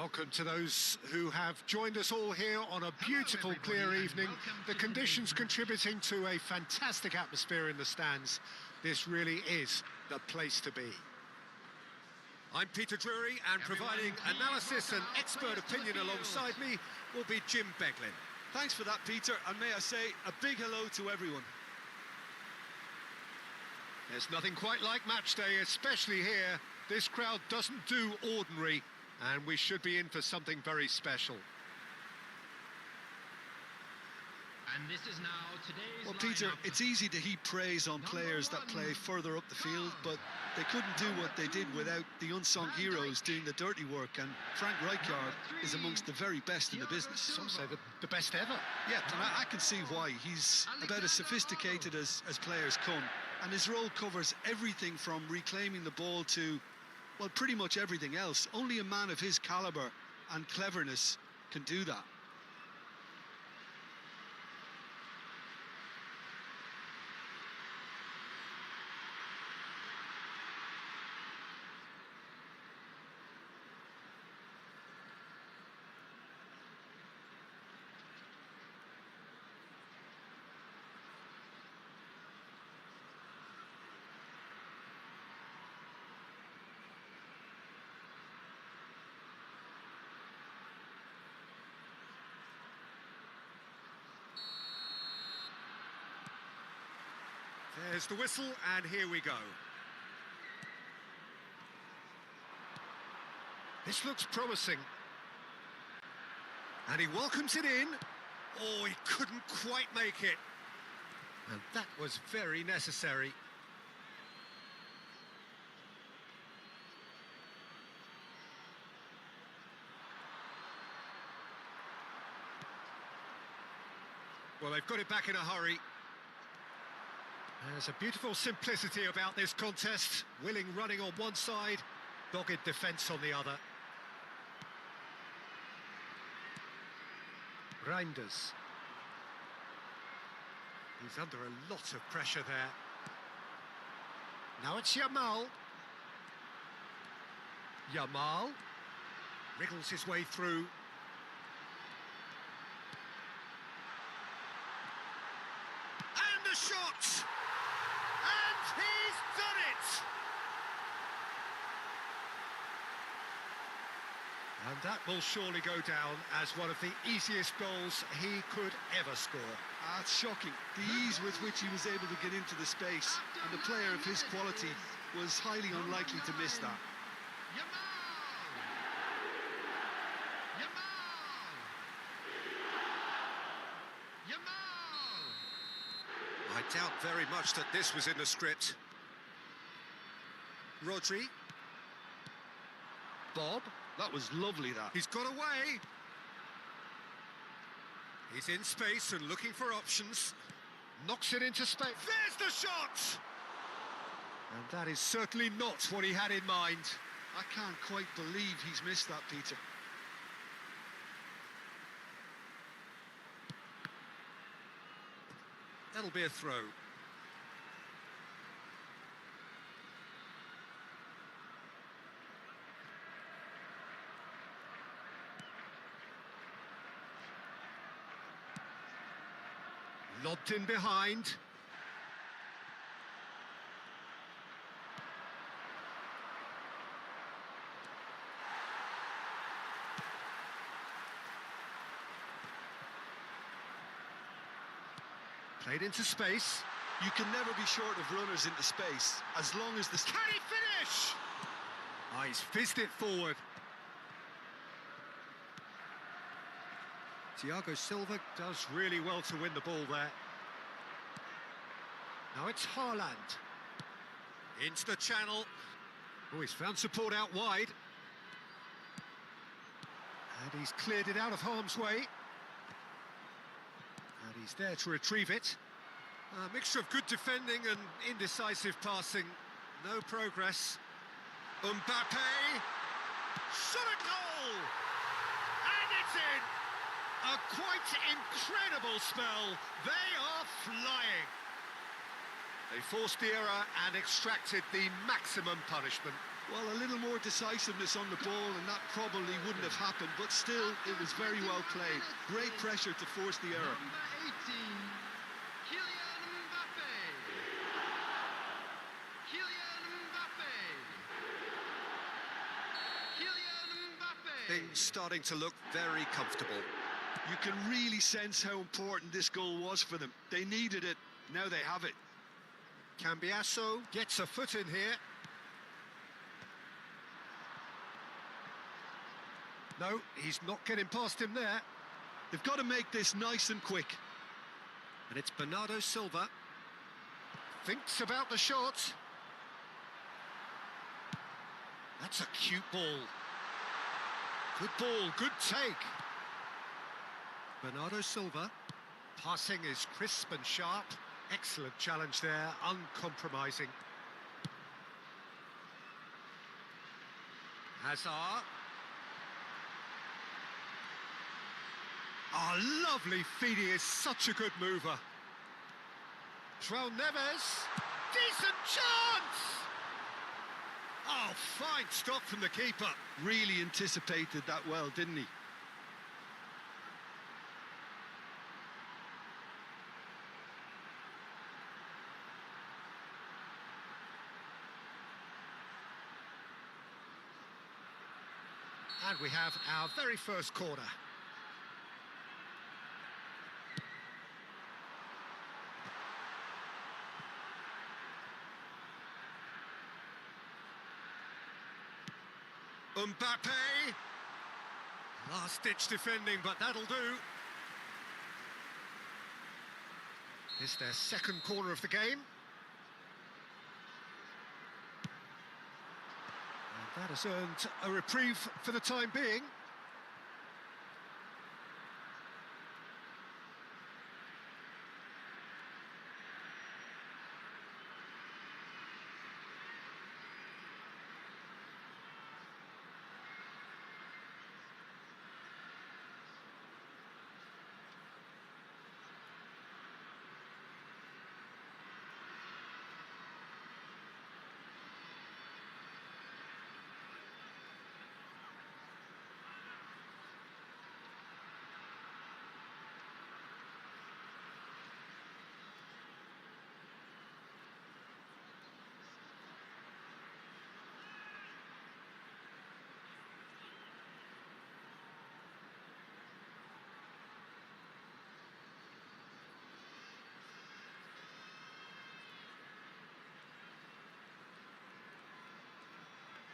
Welcome to those who have joined us all here on a beautiful, clear evening. The conditions contributing to a fantastic atmosphere in the stands. This really is the place to be. I'm Peter Drury, and providing analysis and expert opinion alongside me will be Jim Beglin. Thanks for that, Peter, and may I say a big hello to everyone. There's nothing quite like match day, especially here. This crowd doesn't do ordinary, and we should be in for something very special. And this is now today's Well, Peter, lineup. it's easy to heap praise on players that play further up the field, but they couldn't do what they did without the unsung heroes doing the dirty work, and Frank Rijkaard is amongst the very best in the business. Some say the best ever. Yeah, and I can see why. He's about as sophisticated as players come, and his role covers everything from reclaiming the ball to, well, pretty much everything else. Only a man of his calibre and cleverness can do that. There's the whistle, and here we go. This looks promising. And he welcomes it in. Oh, he couldn't quite make it. And that was very necessary. Well, they've got it back in a hurry. There's a beautiful simplicity about this contest. Willing running on one side, dogged defence on the other. Reinders. He's under a lot of pressure there. Now it's Yamal. Yamal wriggles his way through. And the shot! And he's done it! And that will surely go down as one of the easiest goals he could ever score. It's shocking, the ease with which he was able to get into the space, and a player of his quality was highly unlikely to miss that. I doubt very much that this was in the script. Rodri. Bob. That was lovely, that. He's got away. He's in space and looking for options. Knocks it into space. There's the shot! And that is certainly not what he had in mind. I can't quite believe he's missed that, Peter. That'll be a throw. Lobbed in behind. Played into space. You can never be short of runners into space, as long as the... Can he finish? Oh, he's fizzed it forward. Thiago Silva does really well to win the ball there. Now it's Haaland. Into the channel. Oh, he's found support out wide. And he's cleared it out of harm's way. And he's there to retrieve it. A mixture of good defending and indecisive passing. No progress. Mbappe. Shot a goal! And it's in! A quite incredible spell. They are flying. They forced the error and extracted the maximum punishment. Well, a little more decisiveness on the ball and that probably wouldn't have happened, but still, it was very well played. Great pressure to force the error. Number 18, Kylian Mbappe. Kylian Mbappe. Kylian Mbappe. Things starting to look very comfortable. You can really sense how important this goal was for them. They needed it, now they have it. Cambiasso gets a foot in here. No, he's not getting past him there. They've got to make this nice and quick. And it's Bernardo Silva. Thinks about the shot. That's a cute ball. Good ball, good take. Bernardo Silva. Passing is crisp and sharp. Excellent challenge there, uncompromising. Hazard. Oh, lovely feed, he is such a good mover. João Neves, decent chance! Oh, fine stop from the keeper. Really anticipated that well, didn't he? And we have our very first corner. Mbappe. Last-ditch defending, but that'll do. It's their second corner of the game. And that has earned a reprieve for the time being.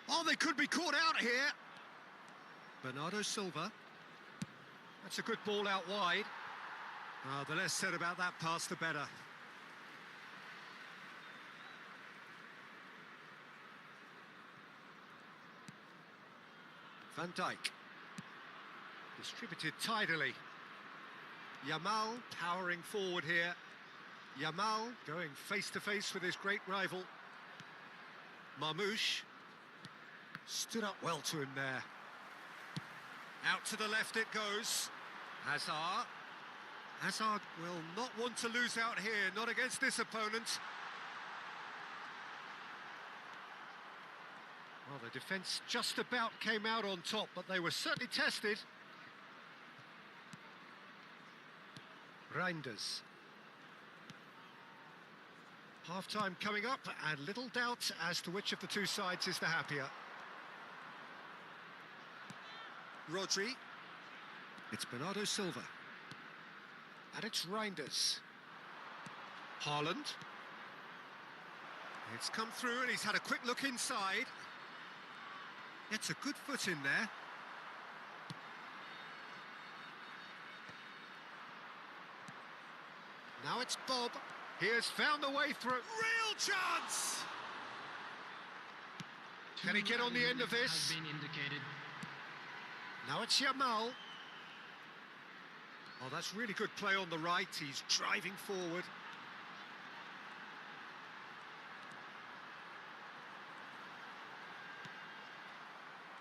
Oh, they could be caught out here. Bernardo Silva. That's a good ball out wide. The less said about that pass, the better. Van Dijk. Distributed tidily. Yamal powering forward here. Yamal going face-to-face with his great rival. Marmoush. Stood up well to him there. Out to the left it goes. Hazard. Hazard will not want to lose out here, not against this opponent. Well, the defence just about came out on top, but they were certainly tested. Reinders. Half-time coming up, and little doubt as to which of the two sides is the happier. Rodri. It's Bernardo Silva. And it's Reinders. Haaland. It's come through and he's had a quick look inside. It's a good foot in there. Now it's Bob. He has found the way through. Real chance! Can he get on the end of this? Has been indicated. Now it's Yamal. Oh, that's really good play on the right. He's driving forward.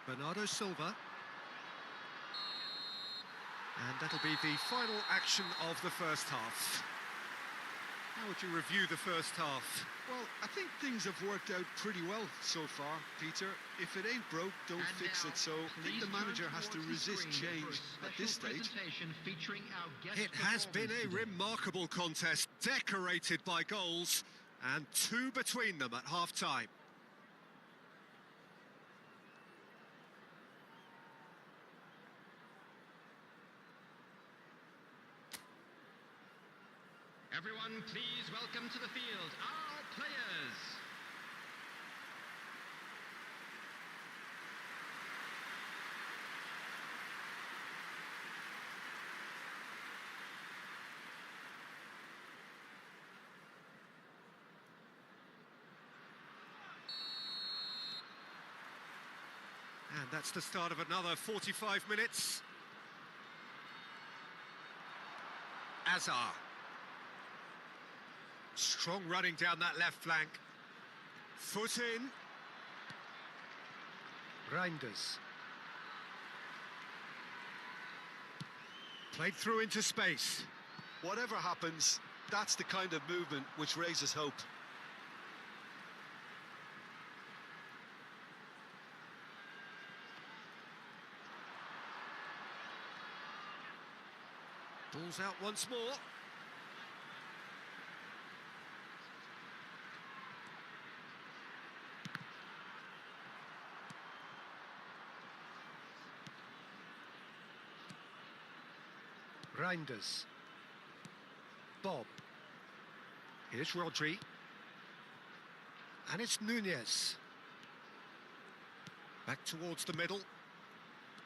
Bernardo Silva. And that'll be the final action of the first half. How would you review the first half? Well, I think things have worked out pretty well so far, Peter. If it ain't broke, don't And fix now, it. So I think the please manager turn has to towards the resist screen change for a at this special stage. presentation featuring our guest It has been a performance today. remarkable contest, decorated by goals, and two between them at half-time. Everyone, please welcome to the field our players. And that's the start of another 45 minutes. Azar. Strong running down that left flank. Foot in. Reinders. Played through into space. Whatever happens, that's the kind of movement which raises hope. Ball's out once more. Reinders. Bob. Here's Rodri. And it's Nunez. Back towards the middle.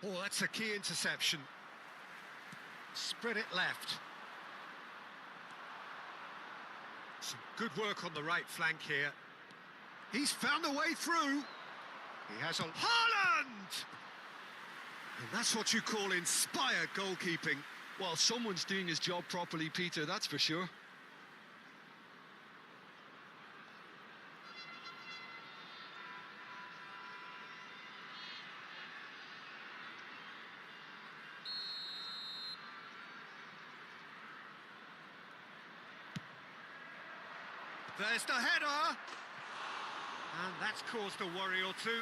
Oh, that's a key interception. Spread it left. Some good work on the right flank here. He's found a way through. He has a Haaland! And that's what you call inspired goalkeeping. Well, someone's doing his job properly, Peter, that's for sure. There's the header! And that's caused a worry or two.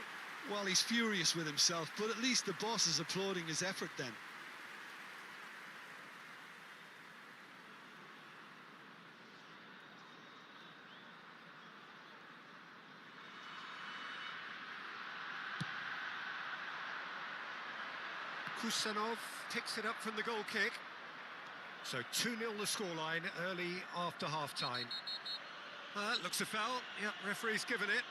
Well, he's furious with himself, but at least the boss is applauding his effort then. Kusanov picks it up from the goal kick. So 2-0 the scoreline early after half-time. Looks a foul. Yep, referee's given it.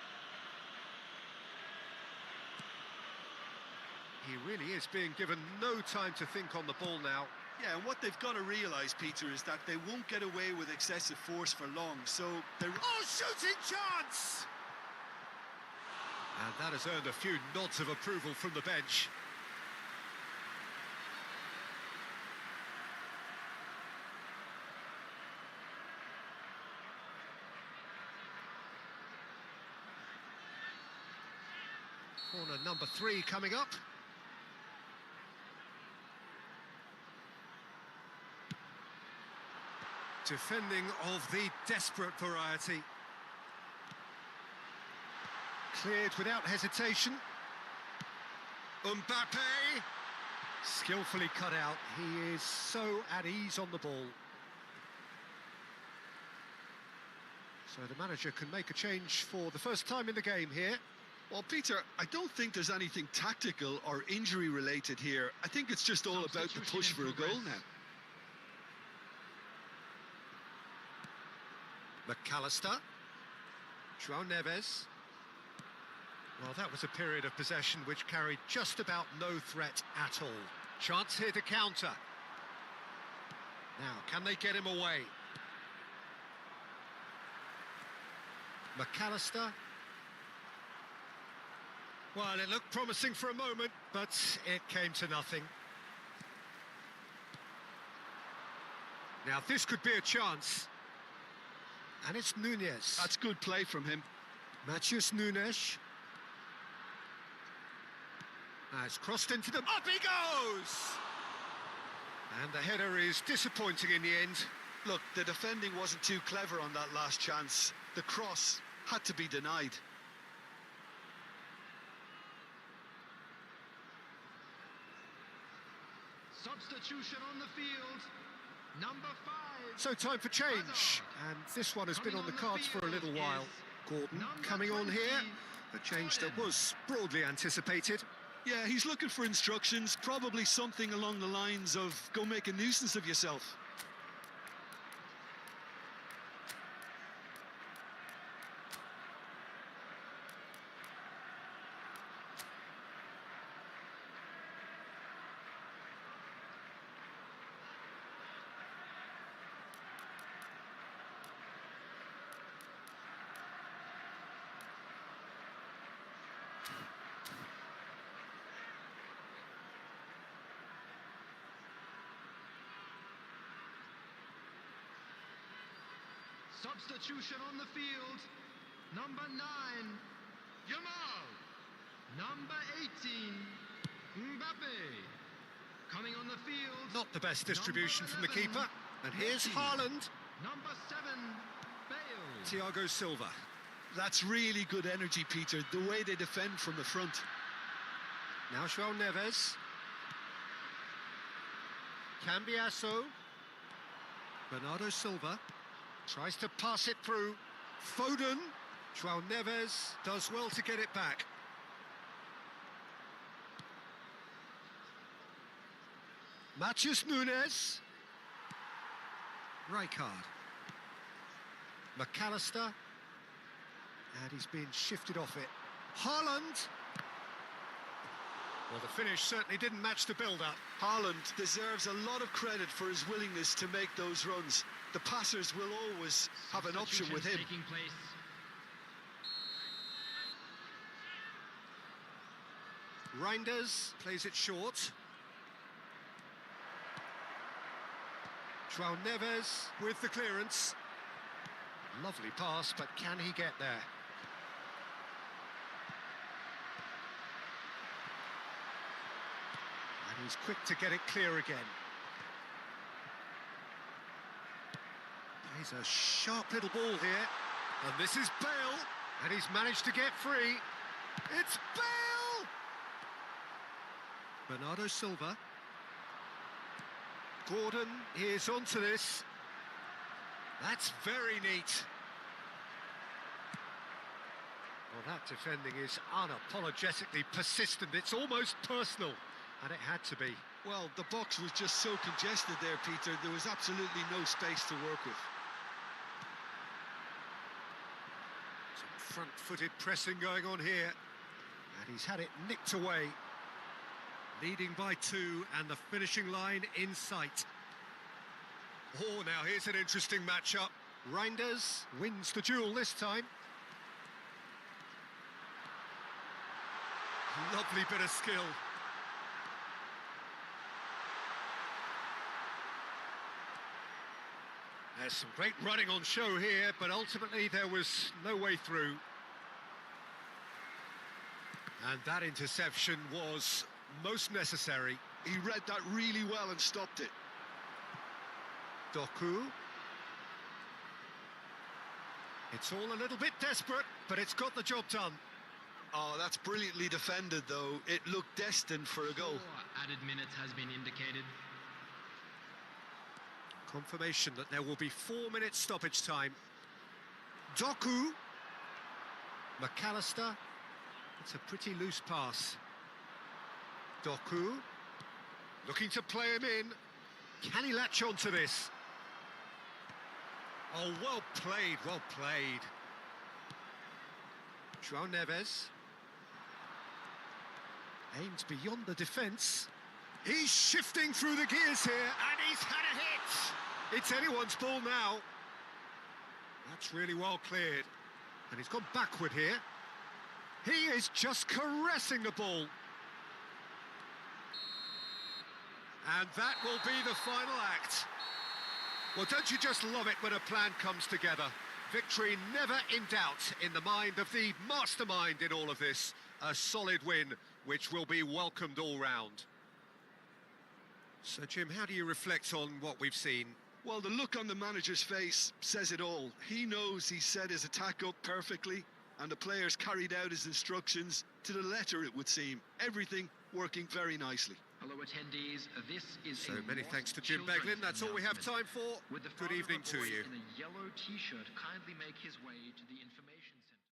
He really is being given no time to think on the ball now. Yeah, and what they've got to realise, Peter, is that they won't get away with excessive force for long, so they're... Oh, shooting chance! And that has earned a few nods of approval from the bench. Corner number 3 coming up. Defending of the desperate variety. Cleared without hesitation. Mbappe! Skillfully cut out. He is so at ease on the ball. So the manager can make a change for the first time in the game here. Well, Peter, I don't think there's anything tactical or injury-related here. I think it's just all about the push for a goal now. McAllister. João Neves. Well, that was a period of possession which carried just about no threat at all. Chance here to counter. Now, can they get him away? McAllister. Well, it looked promising for a moment, but it came to nothing. Now, this could be a chance. And it's Nunez. That's good play from him. Matheus Nunes. It's crossed into the... Up he goes! And the header is disappointing in the end. Look, the defending wasn't too clever on that last chance. The cross had to be denied. Substitution on the field. Number 5. So time for change, and this one has been on the cards for a little while. Gordon coming on here, a change that was broadly anticipated. Yeah, he's looking for instructions, probably something along the lines of go make a nuisance of yourself. Substitution on the field. Number 9, Yamal. Number 18, Mbappe. Coming on the field. Not the best distribution from the keeper. And here's Messi. Haaland. Number 7, Bale. Thiago Silva. That's really good energy, Peter, the way they defend from the front. Now João Neves. Cambiasso. Bernardo Silva. Tries to pass it through. Foden. João Neves does well to get it back. Matheus Nunes. Rijkaard. McAllister. And he's been shifted off it. Haaland. Well, the finish certainly didn't match the build-up. Haaland deserves a lot of credit for his willingness to make those runs. The passers will always have an option with him. Taking place. Reinders plays it short. João Neves with the clearance. Lovely pass, but can he get there? And he's quick to get it clear again. He's a sharp little ball here. And this is Bale. And he's managed to get free. It's Bale! Bernardo Silva. Gordon is onto this. That's very neat. Well, that defending is unapologetically persistent. It's almost personal, and it had to be. Well, the box was just so congested there, Peter. There was absolutely no space to work with. Some front-footed pressing going on here. And he's had it nicked away. Leading by 2, and the finishing line in sight. Oh, now here's an interesting matchup. Reinders wins the duel this time. Lovely bit of skill. There's some great running on show here, but ultimately there was no way through. And that interception was most necessary. He read that really well and stopped it. Doku. It's all a little bit desperate, but it's got the job done. Oh, that's brilliantly defended, though. It looked destined for a goal. 4 added minutes has been indicated. Confirmation that there will be 4 minutes stoppage time. Doku. McAllister. It's a pretty loose pass. Doku. Looking to play him in. Can he latch on to this? Oh, well played, well played. João Neves. Aims beyond the defence. He's shifting through the gears here, and he's had a hit. It's anyone's ball now. That's really well cleared. And he's gone backward here. He is just caressing the ball. And that will be the final act. Well, don't you just love it when a plan comes together? Victory never in doubt in the mind of the mastermind in all of this. A solid win, which will be welcomed all round. So, Jim, how do you reflect on what we've seen? Well, the look on the manager's face says it all. He knows he set his attack up perfectly, and the players carried out his instructions to the letter, it would seem. Everything working very nicely. Hello attendees, this is So many thanks to Jim Beglin. That's all we have time for. Good evening to you. In a yellow t-shirt, kindly make his way to the information center.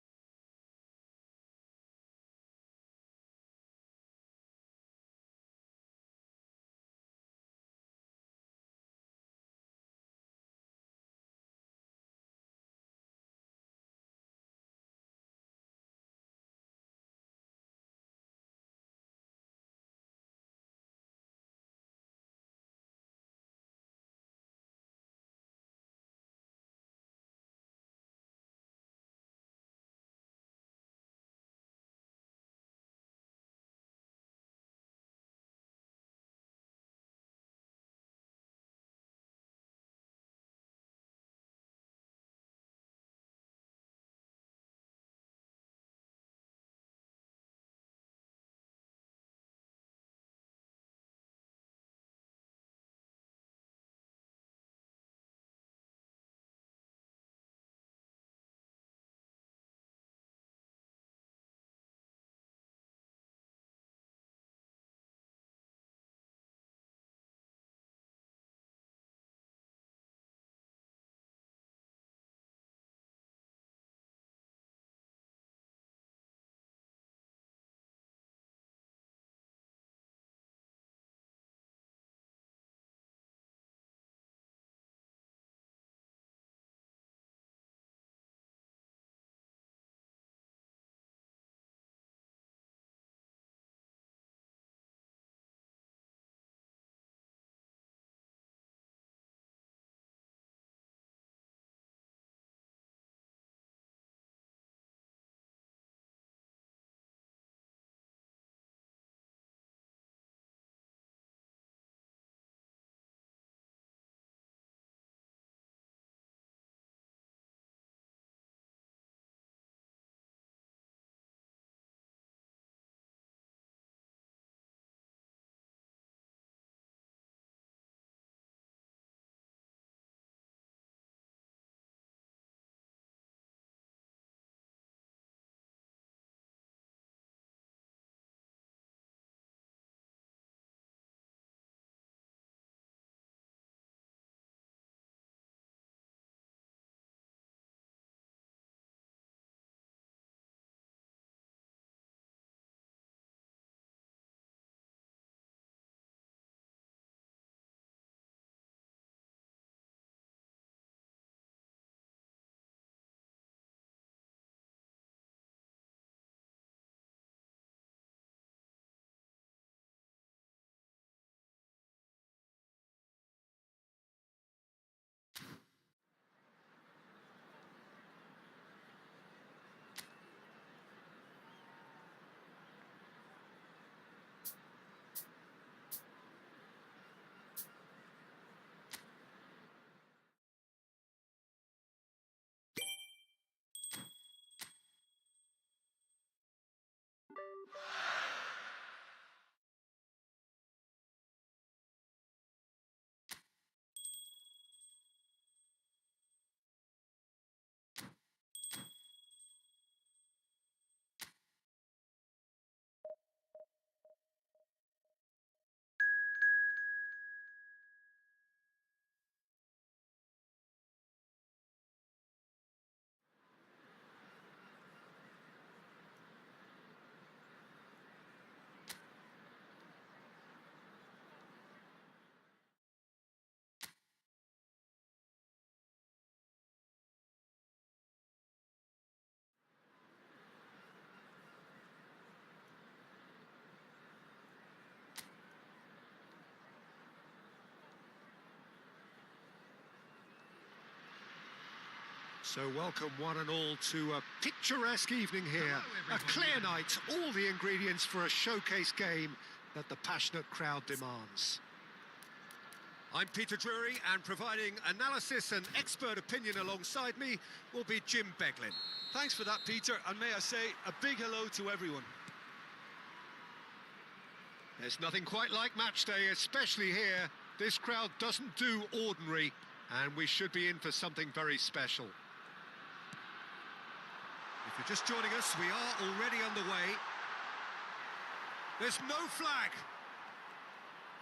So welcome one and all to a picturesque evening here. A clear night, all the ingredients for a showcase game that the passionate crowd demands. I'm Peter Drury, and providing analysis and expert opinion alongside me will be Jim Beglin. Thanks for that, Peter, and may I say a big hello to everyone. There's nothing quite like match day, especially here. This crowd doesn't do ordinary, And we should be in for something very special. If you're just joining us, we are already underway. There's no flag.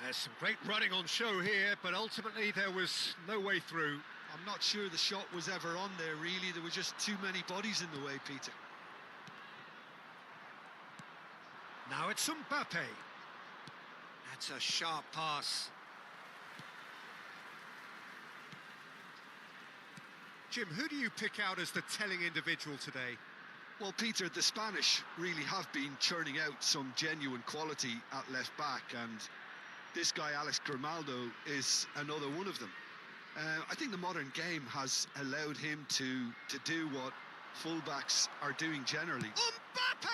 There's some great running on show here, but ultimately there was no way through. I'm not sure the shot was ever on there, really. There were just too many bodies in the way, Peter. Now it's Mbappe. That's a sharp pass. Jim, who do you pick out as the telling individual today? Well, Peter, the Spanish really have been churning out some genuine quality at left back, and this guy, Alex Grimaldo, is another one of them. I think the modern game has allowed him to do what fullbacks are doing generally. Mbappe!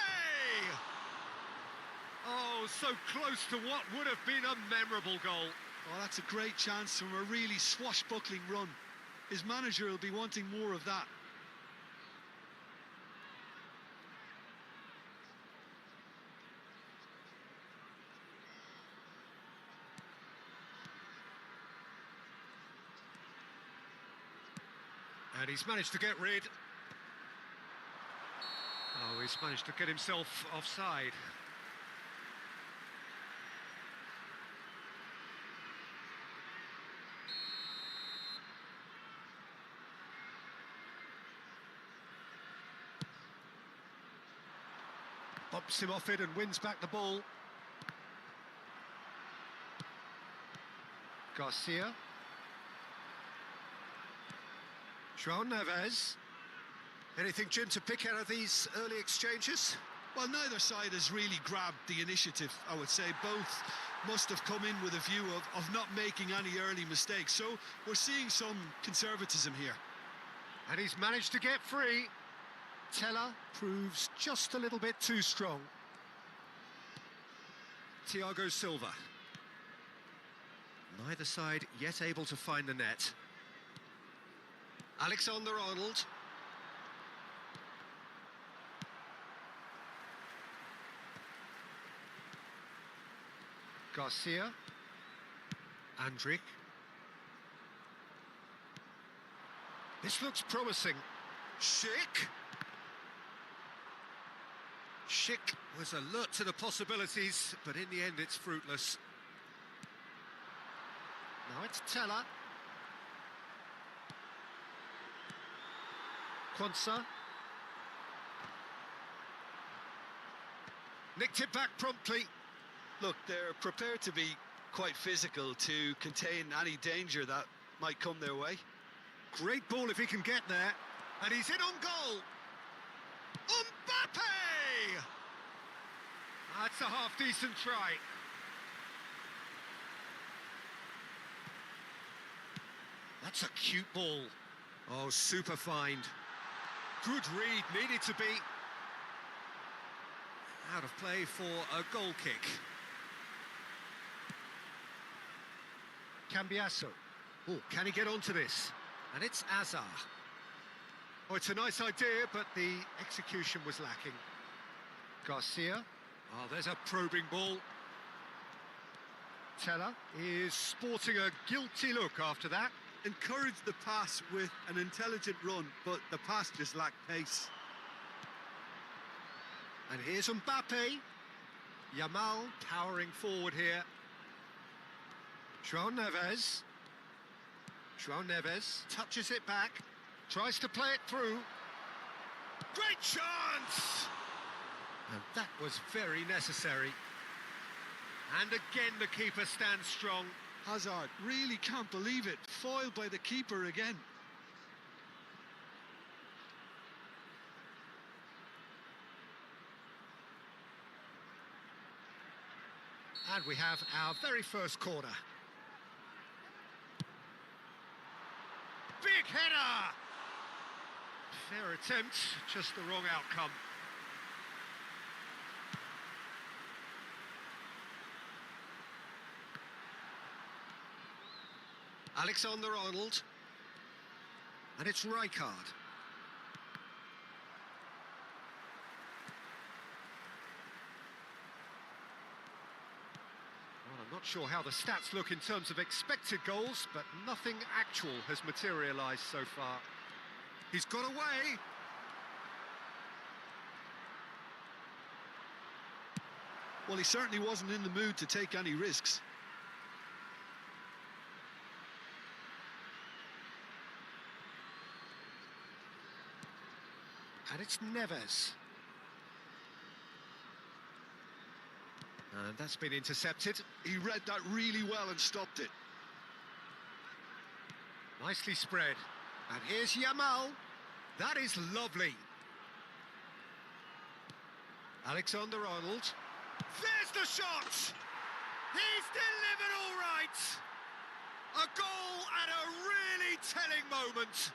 Oh, so close to what would have been a memorable goal. Oh, that's a great chance from a really swashbuckling run. His manager will be wanting more of that. And he's managed to get rid. Oh, he's managed to get himself offside. Bumps him off it and wins back the ball. Garcia. João Neves. Anything, Jim, to pick out of these early exchanges? Well, neither side has really grabbed the initiative, I would say. Both must have come in with a view of not making any early mistakes. So we're seeing some conservatism here. And he's managed to get free. Teller proves just a little bit too strong. Thiago Silva. Neither side yet able to find the net. Alexander-Arnold. Garcia. Andrić. This looks promising. Schick. Schick was alert to the possibilities, but in the end it's fruitless. Now it's Teller. Quansah. Nicked it back promptly. Look, they're prepared to be quite physical to contain any danger that might come their way. Great ball if he can get there. And he's in on goal. Mbappe! That's a half-decent try. That's a cute ball. Oh, super find. Good read, needed to be. Out of play for a goal kick. Cambiasso. Oh, can he get onto this? And it's Azar. Oh, it's a nice idea, but the execution was lacking. Garcia. Oh, there's a probing ball. Teller is sporting a guilty look after that. Encouraged the pass with an intelligent run, but the pass just lacked pace. And here's Mbappe. Yamal powering forward here. João Neves. João Neves touches it back. Tries to play it through. Great chance! And that was very necessary. And again the keeper stands strong. Hazard really can't believe it. Foiled by the keeper again. And we have our very first corner. Big header! Fair attempt, just the wrong outcome. Alexander-Arnold. And it's Rijkaard. Well, I'm not Not sure how the stats look in terms of expected goals, but nothing actual has materialised so far. He's got away. Well, he certainly wasn't in the mood to take any risks. And it's Neves. And that's been intercepted. He read that really well and stopped it. Nicely spread. And here's Yamal. That is lovely. Alexander-Arnold. There's the shot! He's delivered all right! A goal at a really telling moment.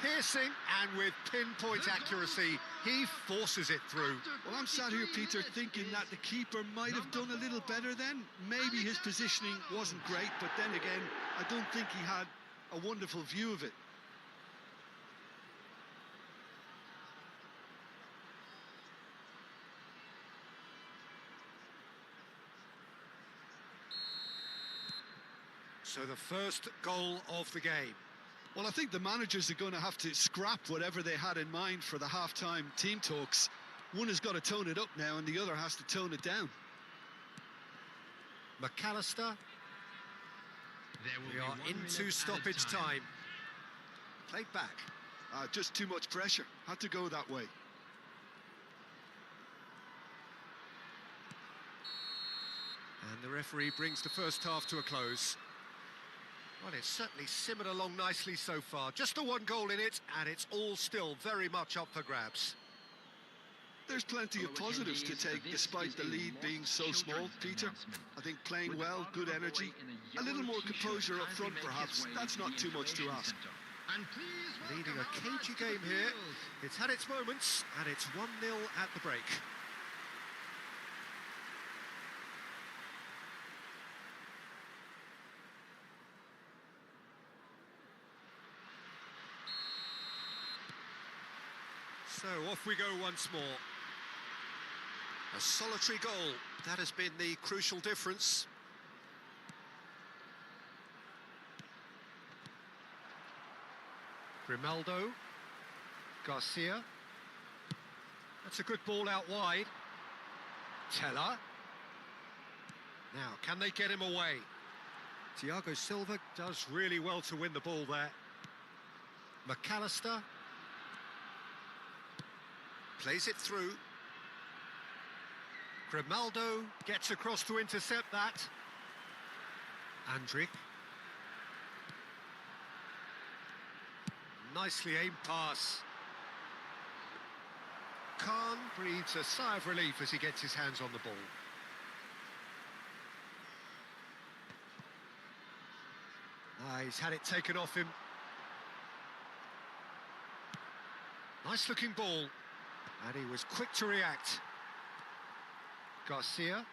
Piercing, and with pinpoint accuracy, he forces it through. Well, I'm sat here, Peter, thinking that the keeper might have done a little better then. Maybe his positioning wasn't great, but then again, I don't think he had a wonderful view of it. So the first goal of the game. Well, I think the managers are going to have to scrap whatever they had in mind for the half-time team talks. One has got to tone it up now and the other has to tone it down. McAllister. We are into stoppage time. Played back. Just too much pressure. Had to go that way. And the referee brings the first half to a close. Well, it's certainly simmered along nicely so far. Just the one goal in it, and it's all still very much up for grabs. There's plenty of positives to take, despite the lead being so small, Peter. I think playing well, good energy, a little more composure up front, perhaps. That's not too much to ask. Leading a cagey game here. It's had its moments, and it's 1-0 at the break. So off we go once more. A solitary goal, that has been the crucial difference. Grimaldo. Garcia. That's a good ball out wide. Teller. Now, can they get him away? Thiago Silva does really well to win the ball there. McAllister. Plays it through. Grimaldo gets across to intercept that. Andrić. Nicely aimed pass. Khan breathes a sigh of relief as he gets his hands on the ball. He's had it taken off him. Nice looking ball. And he was quick to react. Garcia.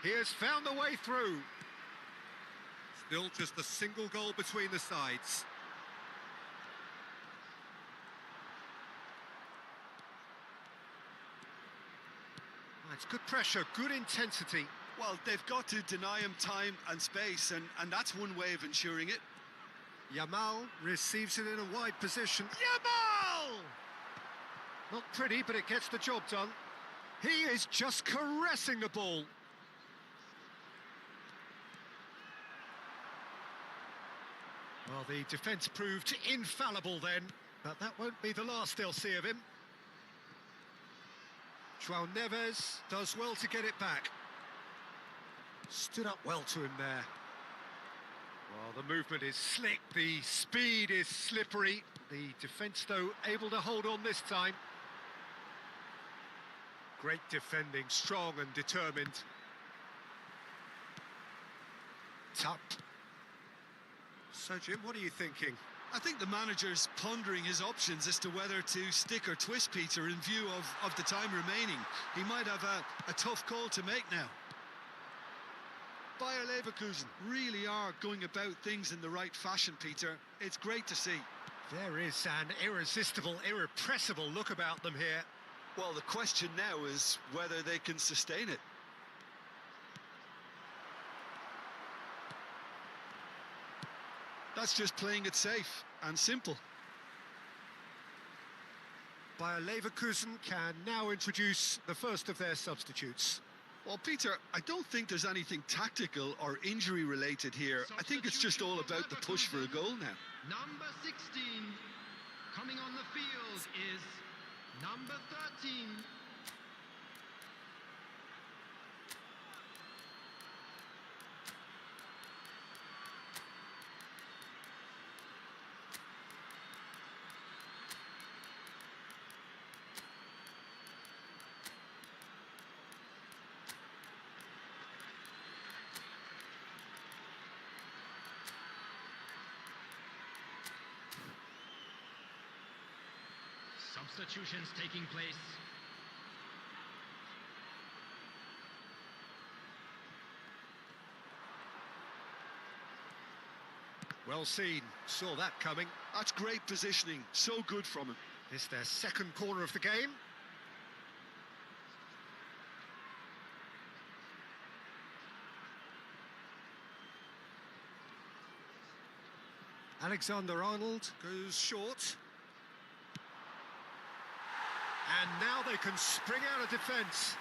He has found the way through. Still just a single goal between the sides. It's good pressure, good intensity. Well, they've got to deny him time and space, and that's one way of ensuring it. Yamal receives it in a wide position. Yamal! Not pretty, but it gets the job done. He is just caressing the ball. Well, the defence proved infallible then, but that won't be the last they'll see of him. João Neves does well to get it back. Stood up well to him there. Well, the movement is slick, the speed is slippery. The defence, though, able to hold on this time. Great defending, strong and determined. Tup. So, Jim, what are you thinking? I think the manager's pondering his options as to whether to stick or twist Peter in view of the time remaining. He might have a tough call to make now. Bayer Leverkusen really are going about things in the right fashion, Peter. It's great to see. There is an irresistible, irrepressible look about them here. Well, the question now is whether they can sustain it. That's just playing it safe and simple. Bayer Leverkusen can now introduce the first of their substitutes. Well, Peter, I don't think there's anything tactical or injury related here. I think it's just all about the push for a goal now. Number 16 coming on the field is number 13. Substitutions taking place. Well seen, saw that coming. That's great positioning, so good from him. This their second corner of the game. Alexander-Arnold goes short. And now they can spring out of defence.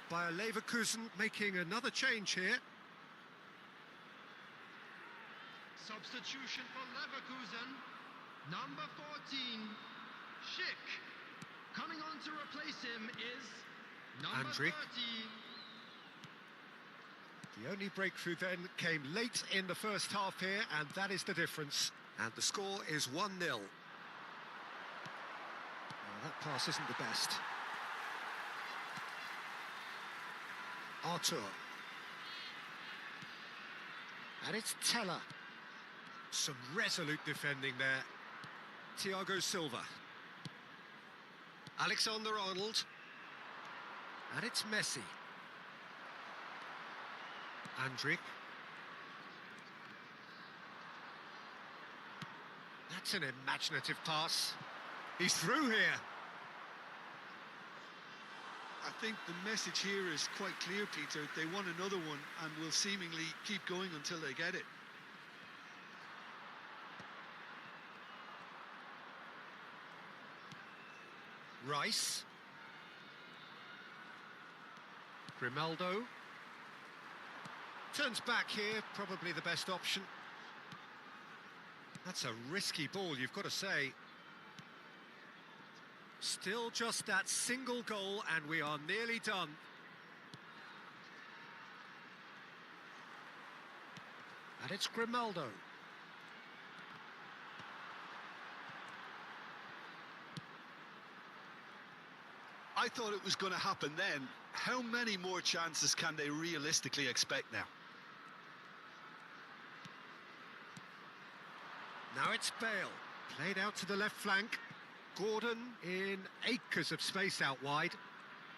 Bayer Leverkusen making another change here. Substitution for Leverkusen. Number 14, Schick. Coming on to replace him is number Andrick. 30. The only breakthrough then came late in the first half here, and that is the difference. And the score is 1-0. That pass isn't the best. Artur. And it's Teller. Some resolute defending there. Thiago Silva. Alexander-Arnold. And it's Messi. Andrick. That's an imaginative pass. He's through here. I think the message here is quite clear, Peter. They want another one and will seemingly keep going until they get it. Rice. Grimaldo. Turns back here, probably the best option. That's a risky ball, you've got to say. Still just that single goal, and we are nearly done. And it's Grimaldo. I thought it was going to happen then. How many more chances can they realistically expect now? Now it's Bale. Played out to the left flank. Gordon in acres of space out wide.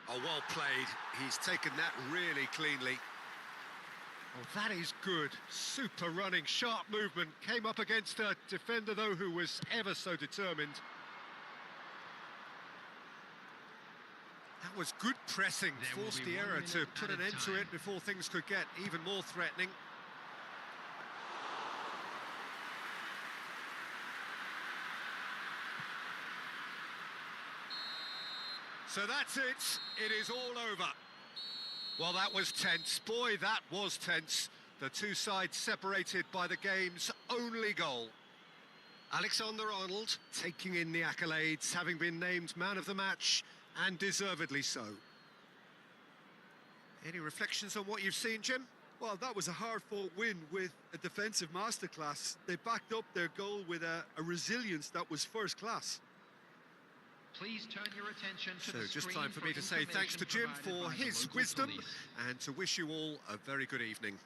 Oh, well played. He's taken that really cleanly. Oh, that is good. Super running, sharp movement. Came up against a defender, though, who was ever so determined. That was good pressing. Forced the error to put an end to it before things could get even more threatening. So that's it. It is all over. Well, that was tense. Boy, that was tense. The two sides separated by the game's only goal. Alexander-Arnold taking in the accolades, having been named man of the match, and deservedly so. Any reflections on what you've seen, Jim? Well, that was a hard-fought win with a defensive masterclass. They backed up their goal with a resilience that was first class. Please turn your attention to the So just screen time for me to say thanks to Jim for his wisdom and to wish you all a very good evening.